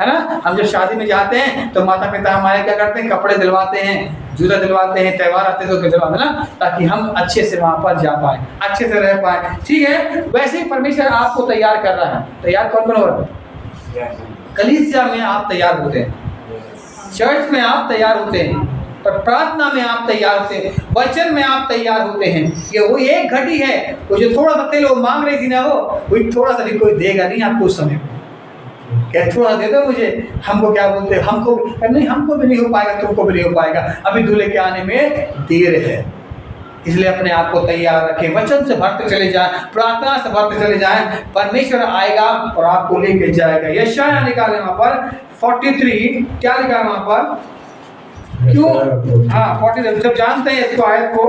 S1: है ना। हम जब शादी में जाते हैं तो माता पिता हमारे क्या करते हैं, कपड़े दिलवाते हैं, जूता दिलवाते हैं, त्यौहार आते हैं तो दिलवाते हैं ना, ताकि हम अच्छे से वहाँ पर जा पाए, अच्छे से रह पाए। ठीक है, वैसे ही परमेश्वर आपको तैयार कर रहा है। तैयार कौन हो रहा है, कलीसिया में आप तैयार होते हैं, चर्च में आप तैयार होते हैं, पर प्रार्थना में आप तैयार होते हैं, वचन में आप तैयार होते हैं। ये वो एक घड़ी है, वो जो थोड़ा सा तेल वो मांग रही थी ना, वो थोड़ा सा भी कोई देगा नहीं आपको उस समय। क्या थोड़ा दे दो मुझे, हमको क्या बोलते हैं, हमको नहीं, हमको भी नहीं हो पाएगा, तुमको भी नहीं हो पाएगा, अभी दूल्हे के आने में देर है। इसलिए अपने आप को तैयार रखें, वचन से भरते चले जाएं, प्रार्थना से भरते चले जाएं, परमेश्वर आएगा और आपको लेके जाएगा। यशाया निकाले वहां पर 43, क्या लिखा है वहां पर, क्यों, हाँ 43, जब जानते हैं इसको आयत को,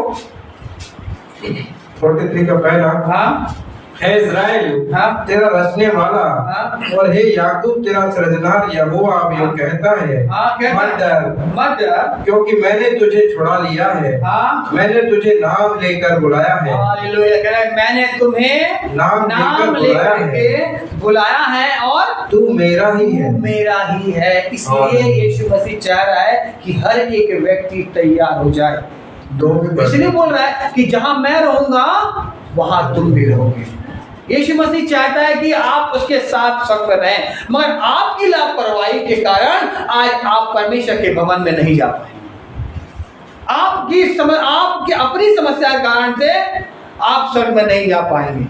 S2: 43 का पहला,
S1: हाँ
S2: हे इज़राइल,
S1: हाँ
S2: तेरा रचने वाला,
S1: हाँ
S2: और हे याकूब तेरा सृजनहार यहोवा अब यूं कहता है,
S1: हाँ
S2: मत डर,
S1: मत डर,
S2: क्योंकि मैंने तुझे छुड़ा लिया है,
S1: हाँ
S2: मैंने तुझे नाम लेकर बुलाया है।
S1: हालेलुया, कह रहा है मैंने तुम्हें
S2: नाम
S1: लेकर के बुलाया है और
S2: तू मेरा ही है,
S1: मेरा ही है। इसलिए यीशु मसीह चाह रहा है कि हर एक व्यक्ति तैयार हो जाए। इसलिए बोल रहा है कि जहां मैं रहूंगा वहां तुम भी रहोगे। यीशु मसीह चाहता है कि आप उसके साथ संग में रहें, मगर आपकी लापरवाही के कारण आज आप परमेश्वर के भवन में नहीं जा पाए। आपकी अपनी समस्या के कारण से आप स्वर्ग में नहीं जा पाएंगे।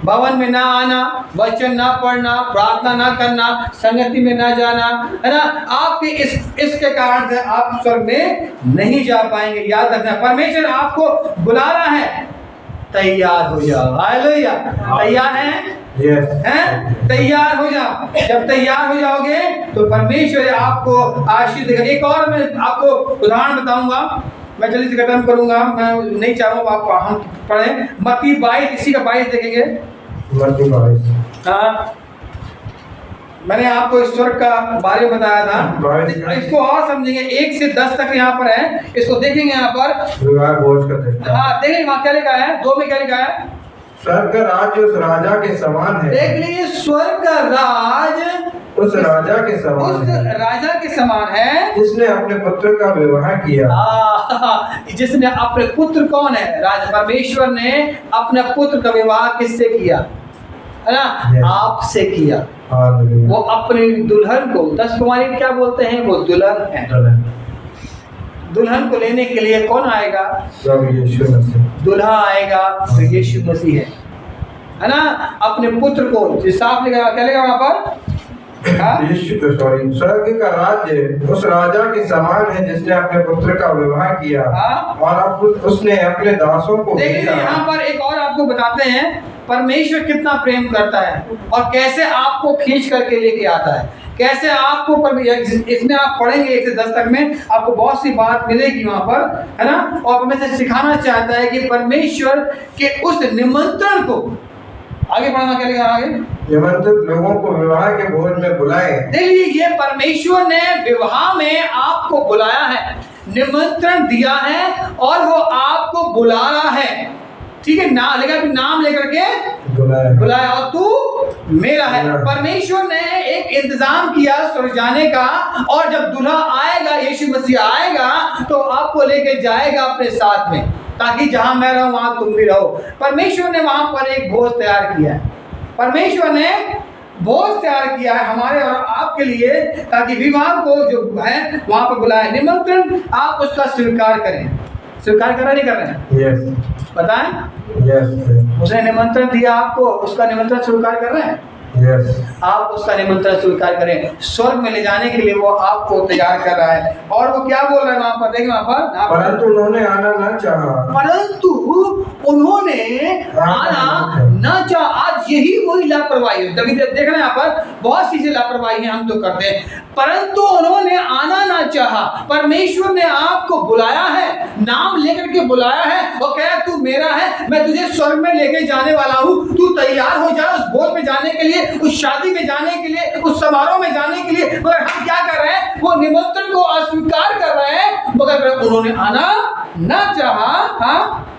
S1: भवन में ना आना, वचन ना पढ़ना, प्रार्थना ना करना, संगति में ना जाना, है ना, आपके इसके कारण से आप स्वर्ग में नहीं जा पाएंगे। याद रखना, परमेश्वर आपको बुला रहा है, तैयार हो जाओ। हालेलुया, तैयार हैं? हैं? तैयार हो जाओ। जब तैयार हो जाओगे तो परमेश्वर आपको आशीष देगा। एक और मैं आपको उदाहरण बताऊंगा, मैं जल्दी से खत्म करूंगा, मैं नहीं चाहूंगा आप हम पढ़ें। मत्ती 22, इसी का 22 देखेंगे।
S2: मत्ती 22,
S1: हाँ, मैंने आपको इस स्वर्ग का बारे में बताया था। इसको और समझेंगे, 1 से 10 तक यहाँ पर है, इसको देखेंगे यहाँ पर।
S2: विवाह भोज का दृष्टांत।
S1: हाँ देखेंगे वहाँ क्या लिखा है, 2 में क्या लिखा है,
S2: स्वर्ग का राज्य उस राजा के समान है।
S1: देख लीजिए, स्वर्ग का राज
S2: उस राजा के समान है,
S1: राजा के समान है
S2: जिसने अपने पुत्र का विवाह किया।
S1: जिसने अपने पुत्र, कौन है, राज परमेश्वर ने अपने पुत्र का विवाह किससे किया, है ना, आपसे किया। वो अपनी दुल्हन को, 10 कुमारी क्या बोलते हैं, वो दुल्हन है। दुल्हन को लेने के लिए कौन आएगा,
S2: यीशु मसीह।
S1: दुल्हा आएगा तो यीशु मसीह है ना। अपने पुत्र को, साफ लिखा, क्या लिखा वहां पर,
S2: स्वर्ग का राज्य उस राजा के समान है जिसने अपने पुत्र का विवाह किया, और अब उसने अपने दासों को
S1: देखिए यहाँ पर एक और आपको बताते हैं परमेश्वर कितना प्रेम करता है और कैसे आपको खींच करके लेके आता है, कैसे आपको इसमें आप पढ़ेंगे 1 से 10 तक में आपको बहुत सी बात मिलेगी वहां पर, है ना। और हमें से सिखाना चाहता है कि परमेश्वर के उस निमंत्रण को, आगे पढ़ना क्या लिखा आगे,
S2: निमंत्रित लोगों को विवाह के भोज में बुलाए।
S1: देखिए ये परमेश्वर ने विवाह में आपको बुलाया है, निमंत्रण दिया है और वो आपको बुला रहा है, ठीक है ना, नाम लेकर के बुलाया और तू मेरा है। परमेश्वर ने एक इंतजाम किया स्वर्ग जाने का, और जब दूल्हा आएगा, यीशु मसीह आएगा तो आपको लेके जाएगा अपने साथ में, ताकि जहां मैं रहूं वहां तुम भी रहो। परमेश्वर ने वहां पर एक भोज तैयार किया है, परमेश्वर ने भोज तैयार किया है हमारे और आपके लिए, ताकि विवाह को जो है वहां पर बुलाए। निमंत्रण आप उसका स्वीकार करें। स्वीकार कर रहे नहीं कर रहे हैं?
S2: यस।
S1: बताएं।
S2: यस।
S1: उसने निमंत्रण दिया आपको, उसका निमंत्रण स्वीकार कर रहे हैं?
S2: यस।
S1: आप उसका निमंत्रण स्वीकार करें। स्वर्ग में ले जाने के लिए वो आपको तैयार कर रहा है। और वो क्या बोल रहा है वहां पर, देखिए वहां पर,
S2: परंतु उन्होंने आना न चाहा।
S1: परंतु उन्होंने आना न चाहा। आज यही वही लापरवाही है, तभी देख रहे हैं यहाँ पर बहुत सी लापरवाही हम तो करते हैं। परंतु उन्होंने आना ना चाहा। परमेश्वर ने आपको बुलाया है, नाम लेकर के बुलाया है और कहा तू मेरा है, मैं तुझे स्वर्ग में लेके जाने वाला हूँ, तू तैयार हो जा उस भोज में जाने के लिए, उस शादी में जाने के लिए, उस समारोह में जाने के लिए। मगर हम क्या कर रहे हैं, वो निमंत्रण को अस्वीकार कर रहे हैं, मगर उन्होंने आना ना चाहा। हाँ,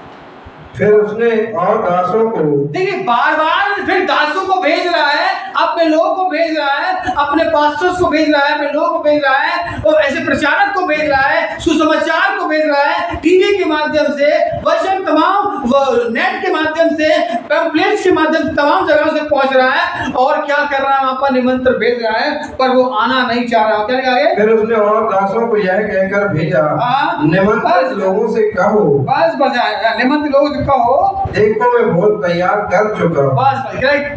S2: फिर उसने और दासों को,
S1: देखिए बार बार फिर दासों को भेज रहा है, अपने अपने लोगों को भेज रहा है, अपने पास्टर्स को भेज रहा है, अपने लोगों को भेज रहा है, और ऐसे प्रचारक को भेज रहा है, सुसमाचार को भेज रहा है, टीवी के माध्यम से, वचन तमाम नेट के माध्यम से, पैम्पलेट्स के माध्यम से तमाम जगहों से पहुंच रहा है। और क्या कर रहा है? वहां पर निमंत्रण भेज रहा है, पर वो आना नहीं चाह रहा। क्या आगे?
S2: फिर उसने और दासों को यह कहकर भेजा, निमंत्रित लोगों से कहो,
S1: बस निमंत्रित लोगों से कहो,
S2: देखो मैं भोज तैयार कर चुका हूं।
S1: बस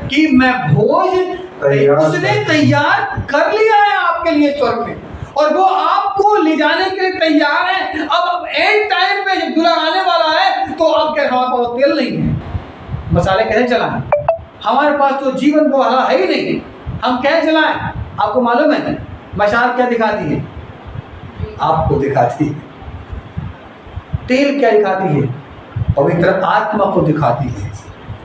S1: कि मैं भोज उसने तैयार कर लिया है आपके लिए स्वर्ग में, और वो आपको ले जाने के लिए तैयार है। अब एंड टाइम पे जब दूल्हा आने वाला है तो अब क्या हमारे पास तेल नहीं है, मसाले कैसे चलाएं? हमारे पास तो जीवन को है ही नहीं, हम कैसे चलाएं? आपको मालूम है मशाल क्या दिखाती है? आपको दिखाती है। तेल क्या दिखाती है? पवित्र आत्मा को दिखाती है।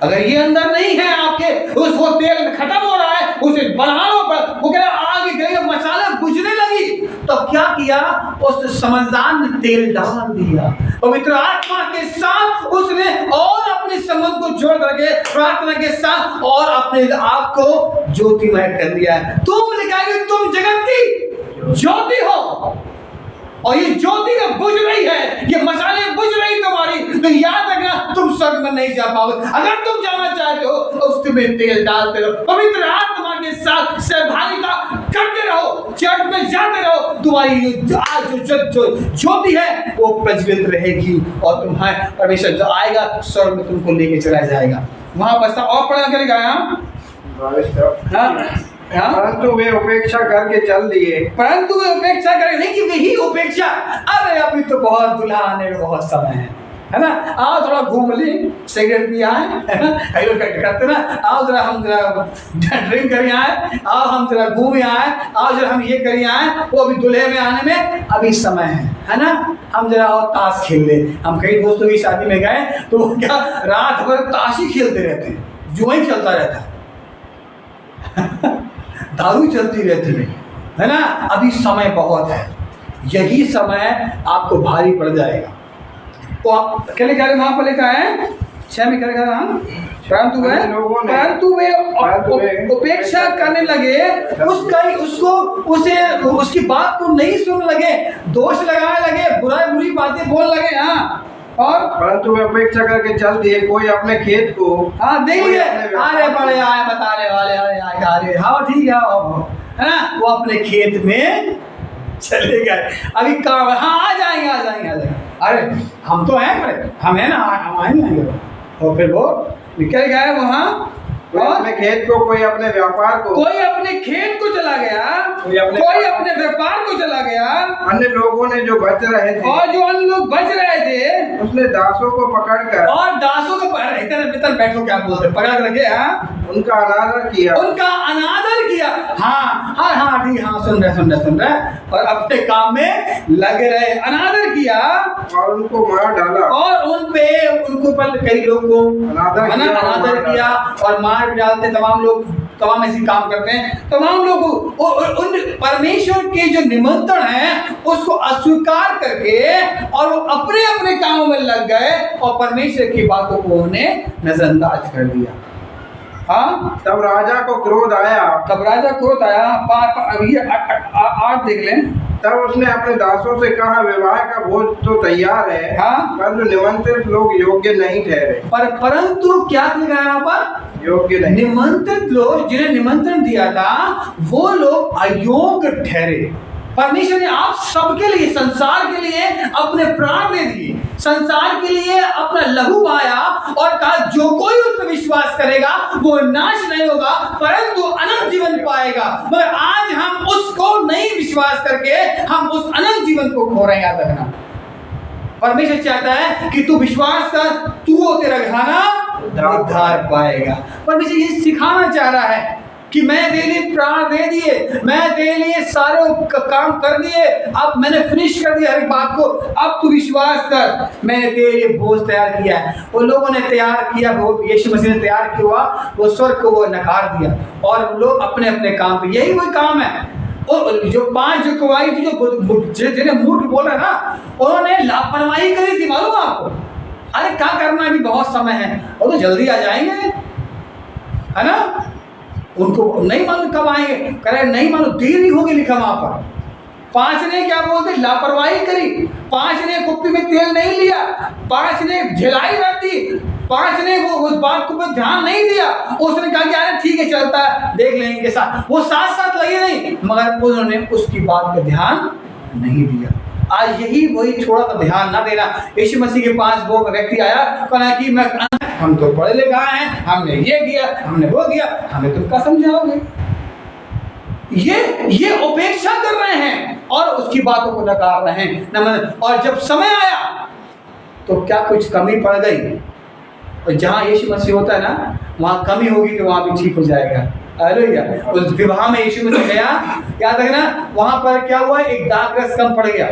S1: अगर ये अंदर नहीं है आपके, वो तेल खत्म हो रहा है, उसे बढ़ा लो, वो कह आगे गए, मसाला बुझने लगी, तो क्या किया? उस समझदार ने तेल डाल दिया पवित्र आत्मा के साथ, उसने और अपने संबंध को जोड़ करके प्रार्थना के साथ और अपने आप को ज्योतिमय कर दिया है। तुम लिखाएंगे तुम जगत की ज्योति हो, और ये ज्योति जब बुझ रही है, ये मसाले बुझ रही तुम्हारी, तो याद रखना तुम स्वर्ग में नहीं जा पाओगे। अगर तुम जाना चाहते हो तो उसमें तेल डालते रहो, पवित्र आत्मा के साथ सहभागिता करते रहो, चर्च में जाते रहो, तुम्हारी जो ज्योति है वो प्रज्वलित रहेगी, और तुम्हारे परमेश्वर जो आएगा स्वर्ग में तुमको लेके चला जाएगा। वहां बसता और पढ़ा करेगा।
S2: परंतु वे उपेक्षा करके चल दिए।
S1: परंतु वे उपेक्षा करेंगे, लेकिन वही उपेक्षा, अरे अभी तो बहुत दुल्हा आने में बहुत समय है ना, आओ थोड़ा घूम ली, सिगरेट भी आए, कई लोग करते ना, आओ जरा हम जरा ड्रिंक करिए आए, आओ हम जरा घूमे आए, आओ जरा हम ये करिए आए, वो अभी दुल्हे में आने में अभी समय है ना, हम जरा और ताश खेल ले। हम कई दोस्तों की शादी में गए तो वो क्या रात भर ताश ही खेलते रहते हैं, जुआ ही चलता रहता है दारू चलती रहती है ना। अभी समय बहुत है, यही समय आपको भारी पड़ जाएगा। तो आप अकेले क्या वहां पर लिखा है 6 में करेगा ना, परंतु वे उपेक्षा करने लगे, उसकी बात को नहीं सुन लगे, दोष लगाने लगे, बुरी बातें बोलने लगे। हाँ, और
S2: परंतु वे उपेक्षा करके चल दिए, कोई अपने खेत को,
S1: हाँ देखिए, अरे बड़े आए बताने वाले, अरे हाँ ठीक है ना, वो अपने खेत में चले गए। अभी काम, हाँ आ जाएंगे। अरे हम तो हैं, बड़े हम हैं ना, हम आएंगे। और फिर वो निकल गए वहाँ,
S2: कोई अपने खेत को, कोई अपने व्यापार को,
S1: कोई अपने खेत को चला गया, कोई अपने व्यापार को चला गया।
S2: अन्य लोगों ने जो बच रहे थे,
S1: और जो अन्य लोग बच रहे थे,
S2: उसने दासों को पकड़कर,
S1: और दासों को इधर बैठो, क्या बोलते, पकड़ रखे,
S2: उनका अनादर किया, हाँ
S1: ठीक, हाँ सुन रहे, और अपने काम में लगे रहे, अनादर किया
S2: और उनको मार डाला,
S1: और उनको पर कई लोग को अनादर किया और मार डालते। तमाम ऐसी काम करते हैं, तमाम लोग उन परमेश्वर के जो निमंत्रण है उसको अस्वीकार करके और वो अपने अपने कामों में लग गए, और परमेश्वर की बातों को उन्होंने नजरअंदाज कर दिया। हाँ,
S2: तब राजा को क्रोध आया,
S1: अभी 8 देख लें।
S2: तब उसने अपने दासों से कहा, विवाह का भोज तो तैयार है,
S1: हाँ,
S2: परंतु निमंत्रित लोग योग्य नहीं ठहरे।
S1: परंतु क्या लिखा है यहाँ पर?
S2: योग्य नहीं।
S1: निमंत्रित लोग, जिन्हें निमंत्रण दिया था, वो लोग अयोग्य ठहरे। परमेश्वर ने आप सबके लिए, संसार के लिए अपने प्राण दे दिए, संसार के लिए अपना लहू बहाया, और कहा जो कोई उस पर विश्वास करेगा वो नाश नहीं होगा परंतु अनंत जीवन पाएगा। मगर आज हम उसको नहीं विश्वास करके हम उस अनंत जीवन को खो रहे हैं। याद रखना, परमेश्वर चाहता है कि तू विश्वास कर, तू और तेरा घराना उद्धार पाएगा। परमेश्वर ये सिखाना चाह रहा है कि मैं तेरे लिए प्राण दे दिए, मैं तेरे लिए सारे काम कर दिए, अब मैंने फिनिश कर दिया हर बात को, अब तू विश्वास कर, मैंने तेरे लिए भोज तैयार किया है। वो लोगों ने तैयार किया, यीशु मसीह ने तैयार किया, वो स्वर्ग को वो नकार दिया, और लोग अपने अपने काम पे, यही वही काम है। और जो 5 जो गवाही थी, जिन्हें मूठ बोला ना, उन्होंने लापरवाही करी थी, मालूम आपको? अरे क्या करना, अभी बहुत समय है, और तो जल्दी आ जाएंगे, है ना। उनको नहीं मालूम कब आएंगे, कह रहे नहीं मालूम, देरी होगी, लिखा वहां पर। 5 ने क्या बोलते, लापरवाही करी, 5 ने कुप्पी में तेल नहीं लिया, 5 ने झिलाई रख दी, 5 ने वो उस बात को ध्यान नहीं दिया। उसने कहा कि अरे ठीक है चलता है, देख लेंगे के साथ, वो साथ साथ लगे नहीं, मगर उन्होंने उसकी बात पर ध्यान नहीं दिया। आज यही वही थोड़ा सा ध्यान ना देना। यीशु मसीह के पास वो व्यक्ति आया, कहना कि मैं, हम तो पढ़े लिखे हैं, हमने ये किया, हमने वो किया, हमें तुम क्या समझाओगे। ये उपेक्षा कर रहे हैं और उसकी बातों को नकार रहे हैं। और जब समय आया तो क्या कुछ कमी पड़ गई, और जहाँ यीशु मसीह होता है ना, वहाँ कमी होगी तो वहाँ भी ठीक हो जाएगा। हालेलुया। उस विवाह में यीशु मसीह गया, याद रखना, वहाँ पर क्या हुआ, एक दाखरस कम पड़ गया,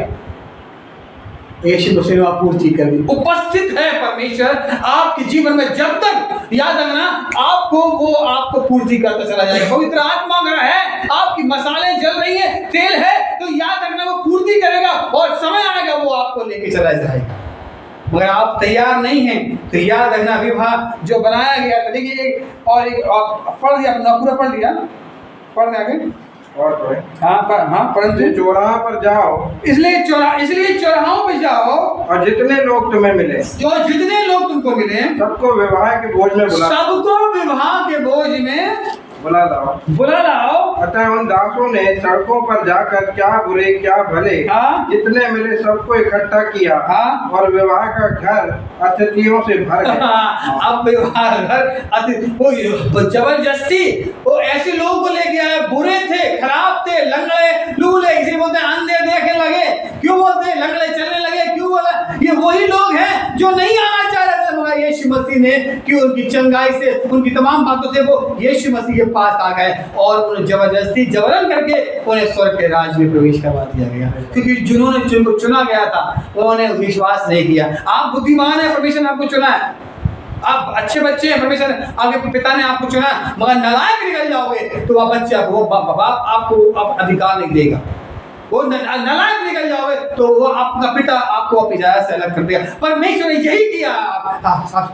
S1: यीशु मसीह ने पूर्ति कर दी। उपस्थित है परमेश्वर आपके जीवन में, जब तक याद रखना आपको पूर्ति करता चला जाएगा। पवित्र आत्मा अगर है, आपकी मसाले जल रही है, तेल है, तो याद रखना वो पूर्ति करेगा, और समय आएगा वो आपको लेके चला जाएगा। मगर आप तैयार नहीं हैं तो याद रखना, विवाह जो बनाया गया था, देखिए और एक पढ़ दिया, अपना पूरा पढ़ लिया, पढ़ आगे
S2: और
S1: परंतु
S2: चौराहा पर जाओ,
S1: इसलिए चौराहों पे जाओ,
S2: और जितने लोग तुम्हें मिले,
S1: जितने लोग तुमको मिले,
S2: सबको विवाह के भोज में बुला लाओ। अतः उन दासों ने सड़कों पर जाकर क्या बुरे क्या भले जितने मिले सबको इकट्ठा किया, और विवाह का घर अतिथियों से भर गया।
S1: अब विवाह घर वो जबरदस्ती वो ऐसे लोगों को लेके आए, बुरे थे, खराब थे, लंगड़े लूले, इसे बोलते हैं अंधे देखने लगे, क्यों बोलते हैं लंगड़े चलने लगे, क्यों बोला, ये वही लोग हैं जो नहीं आना चाह रहे थे, मगर यीशु मसीह ने कि उनकी चंगाई से, उनकी तमाम बातों से वो यीशु मसीह के पास आ गए, और उन्हें जबरदस्ती जबरन करके उन्हें स्वर्ग के राज्य में प्रवेश करवा दिया गया। क्योंकि जिन्होंने जिनको चुना गया था उन्होंने विश्वास नहीं किया। आप बुद्धिमान है, परमेश्वर ने आपको चुना है, आप अच्छे बच्चे हैं, परमेश्वर आपके पिता ने आपको चुना, मगर नालायक निकल जाओगे तो वह बच्चा, वो बाप आपको अधिकार नहीं देगा। वो नालायक निकल जाओगे तो वो आपका पिता आपको अपनी जायदाद से अलग कर देगा। परमेश्वर ने यही किया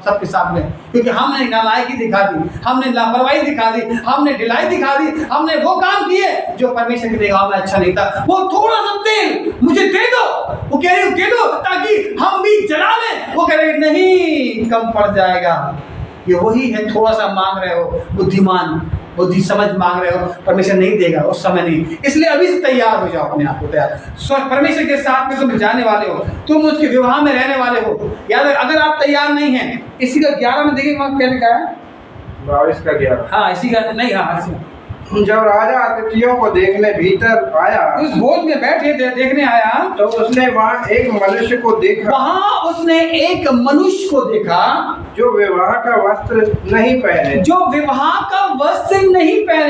S1: सबके सामने, क्योंकि हमने नालायकी दिखा दी, हमने लापरवाही दिखा दी, हमने ढिलाई दिखा दी, हमने वो काम किए जो परमेश्वर की निगाह में अच्छा नहीं था। वो थोड़ा सा तेल मुझे दे दो, वो कह रहे दे दो ताकि हम भी जला लें, वो कह रहे नहीं, कम पड़ जाएगा। ये वही है, थोड़ा सा मांग रहे हो, बुद्धिमान बुद्धि समझ मांग रहे हो, परमेश्वर नहीं देगा, उस समय नहीं। इसलिए अभी से तैयार हो जाओ, अपने आप को तैयार। परमेश्वर के साथ में तुम जाने वाले हो, तुम उसके विवाह में रहने वाले हो। याद अगर आप तैयार नहीं हैं, इसी का 11 में देखिए वहां क्या लिखा है,
S2: 22 का 11।
S1: हाँ इसी का नहीं, हाँ
S2: जब राजा अतिथियों को देखने भीतर आया,
S1: उस भोज में बैठे देखने आया, तो
S2: उसने वहाँ एक मनुष्य को देखा,
S1: वहाँ उसने एक मनुष्य को देखा
S2: जो विवाह का वस्त्र नहीं पहने,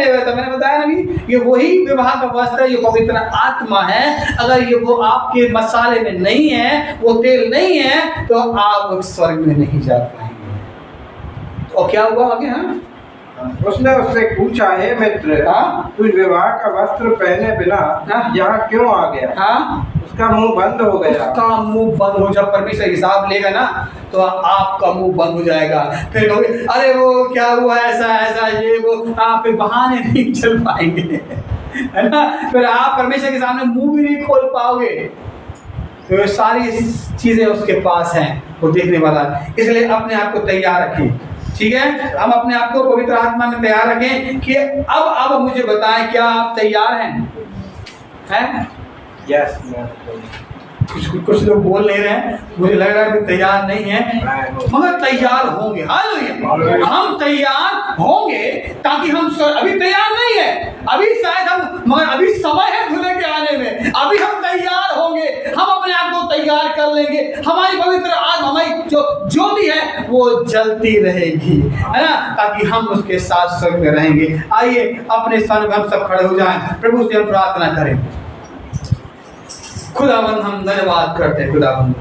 S1: हुए था। मैंने बताया ना भी, ये वही विवाह का वस्त्र है, ये पवित्र आत्मा है। अगर ये वो आपके मसाले में नहीं है, वो तेल नहीं है, तो आप स्वर्ग में नहीं जा पाएंगे। और क्या हुआ आगे? हाँ
S2: उसने उससे पूछा, हे मित्र, तू विवाह का वस्त्र पहने बिना यहाँ क्यों आ गया? उसका मुंह बंद हो गया।
S1: उसका मुंह बंद हो, जब परमेश्वर हिसाब लेगा ना तो आपका मुंह बंद हो जाएगा। फिर कहोगे अरे वो क्या हुआ, ऐसा ये वो, आप फिर बहाने नहीं चल पाएंगे, है ना। फिर आप परमेश्वर के सामने मुंह भी नहीं खोल पाओगे। तो सारी चीजें उसके पास हैं, वो देखने वाला है। इसलिए अपने आप को तैयार रखें, ठीक है। हम अपने आप को पवित्र आत्मा में तैयार रखें कि अब मुझे बताएं, क्या आप तैयार हैं?
S2: यस।
S1: कुछ लोग बोल नहीं रहे हैं, मुझे लग रहा है कि तैयार नहीं है, मगर तैयार होंगे। हालेलुया, हम तैयार होंगे, ताकि हम अभी तैयार नहीं है, अभी शायद हम, मगर अभी समय है खुले के आने में, अभी हम तैयार होंगे, हम अपने आप को तैयार कर लेंगे। हमारी पवित्र आत्मा, हमारी जो ज्योति है वो जलती रहेगी, है ना, ताकि हम उसके साथ स्वर्ग में रहेंगे। आइए अपने स्थान में हम सब खड़े हो जाएं, प्रभु से हम प्रार्थना करें। खुदावंद हम धन्यवाद करते हैं, खुदावंद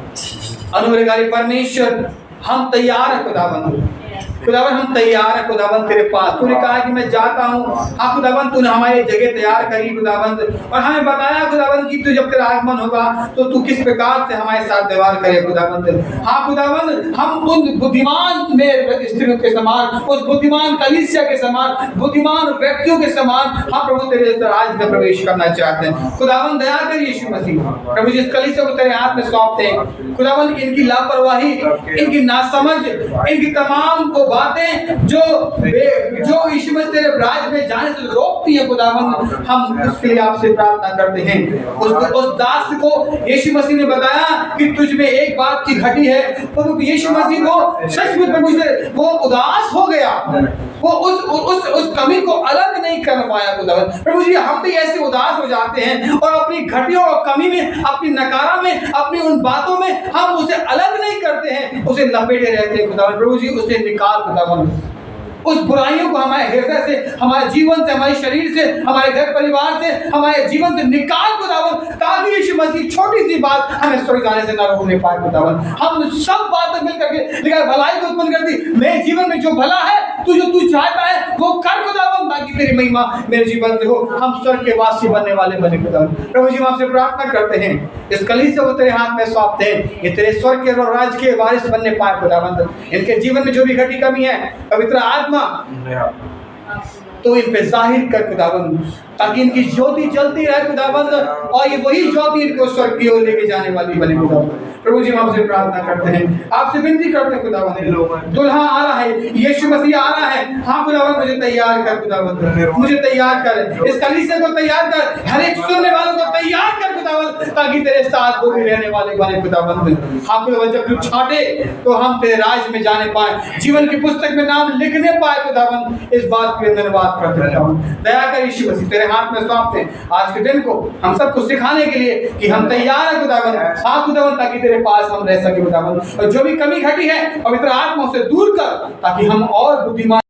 S1: अनुग्रहकारी परमेश्वर, हम तैयार हैं खुदावंद, खुदावन हम तैयार हैं खुदावन तेरे पास। तूने कहा कि मैं जाता हूँ। हाँ खुदावन तूने हमारी जगह तैयार करी खुदावन, और हमें बताया खुदावन कि तू जब तेरा आगमन होगा तो तू किस प्रकार से हमारे साथ व्यवहार करे खुदावन। हाँ खुदावन हम उन बुद्धिमान में स्त्रियों के समान, उस बुद्धिमान कलीसिया के समान, बुद्धिमान व्यक्तियों के समान हम प्रभु तेरे राज में प्रवेश करना चाहते हैं। खुदावन दया कर यीशु मसीह, प्रभु जिस कलीसिया को तेरे हाथ में सौंपते हैं खुदावन, इनकी लापरवाही, इनकी नासमझ, इनकी तमाम को बातें जो यीशु मसीह तेरे राज में जाने से रोकती है खुदावन, हम उसके लिए आपसे प्रार्थना करते हैं। उस दास को यीशु मसीह ने बताया कि तुझ में एक बात की घटी है, प्रभु यीशु मसीह को सच में प्रभु से वो उदास हो गया, वो उस कमी को अलग नहीं कर पाया खुदावन। प्रभु जी हम भी ऐसे उदास हो जाते हैं और अपनी घटियों और कमी में, अपनी नकारा में, अपनी उन बातों में हम उसे अलग नहीं करते हैं, उसे लपेटे रहते हैं खुदावन। प्रभु जी उसे निकाल खुदावन, उस बुराइयों को हमारे हृदय से, हमारे जीवन से, हमारे शरीर से, हमारे घर परिवार से, हमारे जीवन से निकाल खुदावन, ताकि यीशु मसीह छोटी सी बात हमें स्वर्ग जाने से न रोकने पाए खुदावन। हम सब बातें मिलकर के लेकिन भलाई को उत्पन्न कर दी, मेरे जीवन में जो भला है तू चाहता है वो कर खुदावन, ताकि तेरी महिमा मेरे जीवन से हो, हम स्वर्ग के वासी बनने वाले बने खुदावन। प्रभु जी हम आपसे प्रार्थना करते हैं, इस कलीसिया को तेरे हाथ में सौंपते हैं, ये तेरे स्वर्ग के और राज्य के वारिस बनने पाए खुदावन। इनके जीवन में जो भी घटी कमी है पवित्र आत्मा तो इन पे जाहिर कर खुदावन, ताकि इनकी ज्योति जलती रहे खुदाबंद, और ये वही ज्योति इनको स्वर्ग की ओर लेके जाने वाली बने खुदाबंद। प्रभु जी हम आपसे प्रार्थना करते हैं, आपसे विनती करते हैं खुदाबंद, दुल्हा आ रहा है, यीशु मसीह आ रहा है। हाँ खुदाबंद मुझे तैयार कर खुदाबंद, मुझे तैयार कर, इस कलीसिया को तैयार कर, हर एक सुनने वालों को तैयार कर खुदाबंद, ताकि तेरे साथ वो भी रहने वाले बने खुदाबंद। हाँ खुदाबंद जब तू छाटे तो हम तेरे राज में जाने पाए, जीवन की पुस्तक में नाम लिखने पाए खुदाबंद। इस बात के धन्यवाद करते हैं, दया कर यीशु मसीह, तेरे हाथ में सौंपते हैं आज के दिन को हम सबको सिखाने के लिए कि हम तैयार हैं खुदाबंद। हाँ खुदाबंद ताकि तेरे पास हम रह सके खुदाबंद, और जो भी कमी घटी है पवित्र आत्मा से दूर कर, ताकि हम और बुद्धिमान